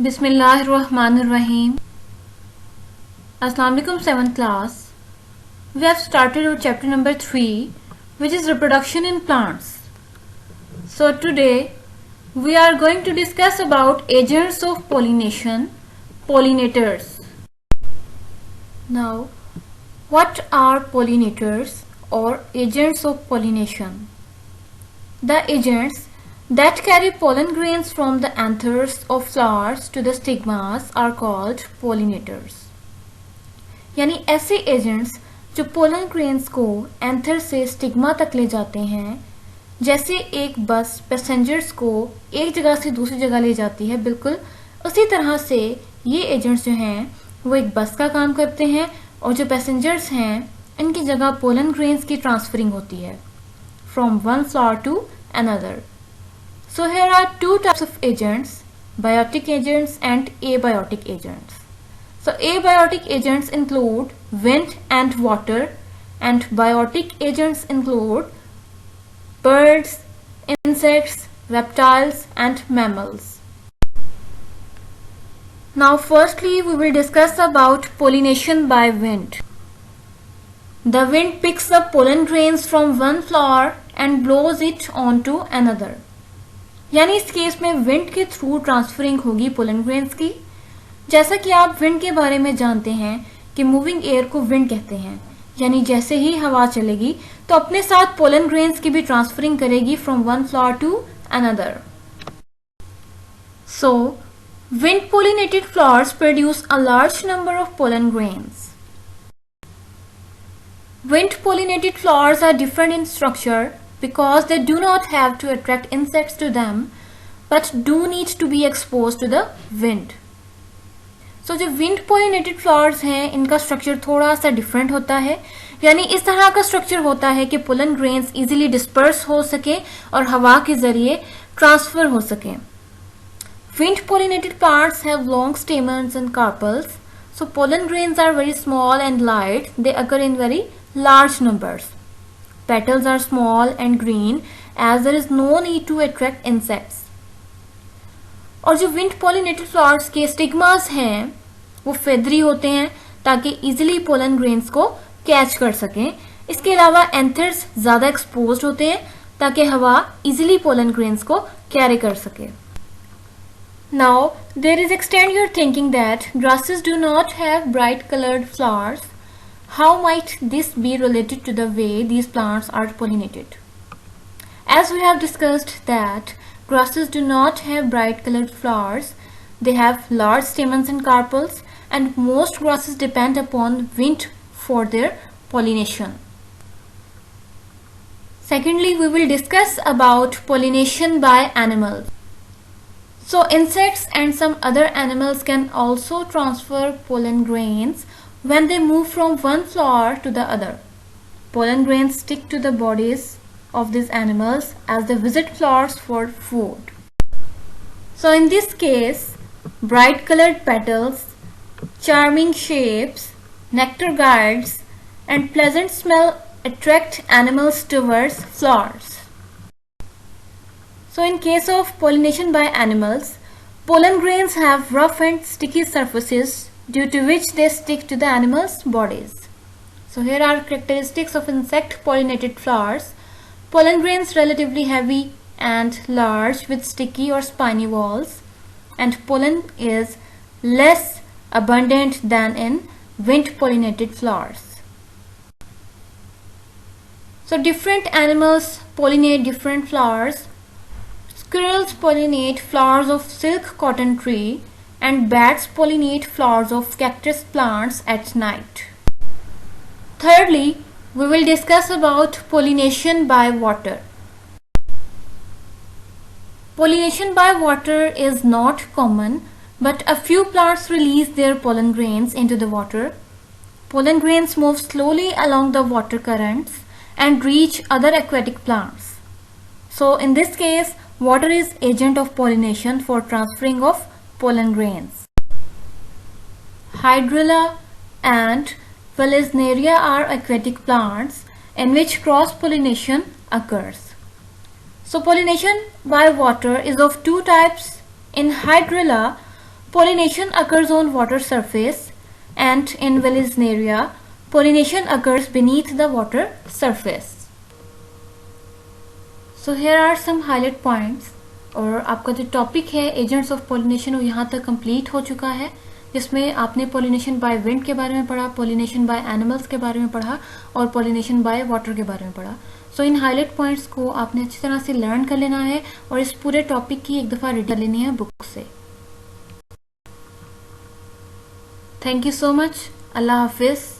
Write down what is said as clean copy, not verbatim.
Bismillahirrahmanirrahim. Assalamu alaikum 7th class. We have started our chapter number 3, which is reproduction in plants. So today we are going to discuss about agents of pollination, pollinators. Now, what are pollinators or agents of pollination? The agents that carry pollen grains from the anthers of flowers to the stigmas are called pollinators. यानी ऐसे agents जो pollen grains को anther से stigma तक ले जाते हैं, जैसे एक बस पैसेंजर्स को एक जगह से दूसरी जगह ले जाती है, बिल्कुल उसी तरह से ये एजेंट्स जो हैं वो एक बस का काम करते हैं और जो पैसेंजर्स हैं इनकी जगह पोलन ग्रेन्स की ट्रांसफरिंग होती है from one flower to another. So here are two types of agents, biotic agents and abiotic agents. So abiotic agents include wind and water, and biotic agents include birds, insects, reptiles and mammals. Now firstly we will discuss about pollination by wind. The wind picks up pollen grains from one flower and blows it onto another. यानी इस case में wind के through transferring होगी pollen grains की. जैसा कि आप wind के बारे में जानते हैं कि मूविंग एयर को विंड कहते हैं, यानी जैसे ही हवा चलेगी तो अपने साथ पोलन ग्रेन्स की भी ट्रांसफरिंग करेगी from one flower to another. So wind pollinated flowers produce a large number of pollen grains. Wind pollinated flowers are different in structure because they do not have to attract insects to them but do need to be exposed to the wind. So जो wind pollinated flowers हैं इनका structure थोड़ा सा different होता है, यानी इस तरह का स्ट्रक्चर होता है कि पोलन ग्रेन्स इजीली डिस्पर्स हो सके और हवा के जरिए ट्रांसफर हो सके. Wind pollinated plants have long stamens and carpels. So pollen grains are very small and light. They occur in very large numbers. Petals are small and green as there is no need to attract insects. और जो wind pollinated flowers के stigmas हैं वो feathery होते हैं ताकि easily pollen grains को catch कर सकें. इसके अलावा एंथर्स ज़्यादा एक्सपोज्ड होते हैं ताकि हवा इजीली पोलन ग्रेन्स को कैरी कर सके. Now there is extent your thinking that grasses do not have bright colored flowers. How might this be related to the way these plants are pollinated? As we have discussed that grasses do not have bright colored flowers, they have large stamens and carpels, and most grasses depend upon wind for their pollination. Secondly, we will discuss about pollination by animals. So insects and some other animals can also transfer pollen grains when they move from one flower to the other. Pollen grains stick to the bodies of these animals as they visit flowers for food. So in this case, bright colored petals, charming shapes, nectar guides and pleasant smell attract animals towards flowers. So in case of pollination by animals, pollen grains have rough and sticky surfaces due to which they stick to the animals' bodies. So here are characteristics of insect pollinated flowers. Pollen grains relatively heavy and large with sticky or spiny walls, and pollen is less abundant than in wind pollinated flowers. So different animals pollinate different flowers. Squirrels pollinate flowers of silk cotton tree and bats pollinate flowers of cactus plants at night. Thirdly, we will discuss about pollination by water. Pollination by water is not common, but a few plants release their pollen grains into the water. Pollen grains move slowly along the water currents and reach other aquatic plants. So in this case, water is agent of pollination for transferring of pollen grains. Hydrilla and Vallisneria are aquatic plants in which cross-pollination occurs. So pollination by water is of two types. In Hydrilla, pollination occurs on water surface, and in Vallisneria, pollination occurs beneath the water surface. So here are some highlight points. और आपका जो topic है agents of pollination वो यहाँ तक complete हो चुका है, जिसमें आपने पॉलिनेशन बाय विंड के बारे में पढ़ा, पॉलिनेशन बाय एनिमल्स के बारे में पढ़ा और पॉलिनेशन बाय वाटर के बारे में पढ़ा. सो इन हाईलाइट पॉइंट्स को आपने अच्छी तरह से लर्न कर लेना है और इस पूरे टॉपिक की एक दफ़ा रीड कर लेनी है बुक से. Thank you so much. अल्लाह हाफिज़.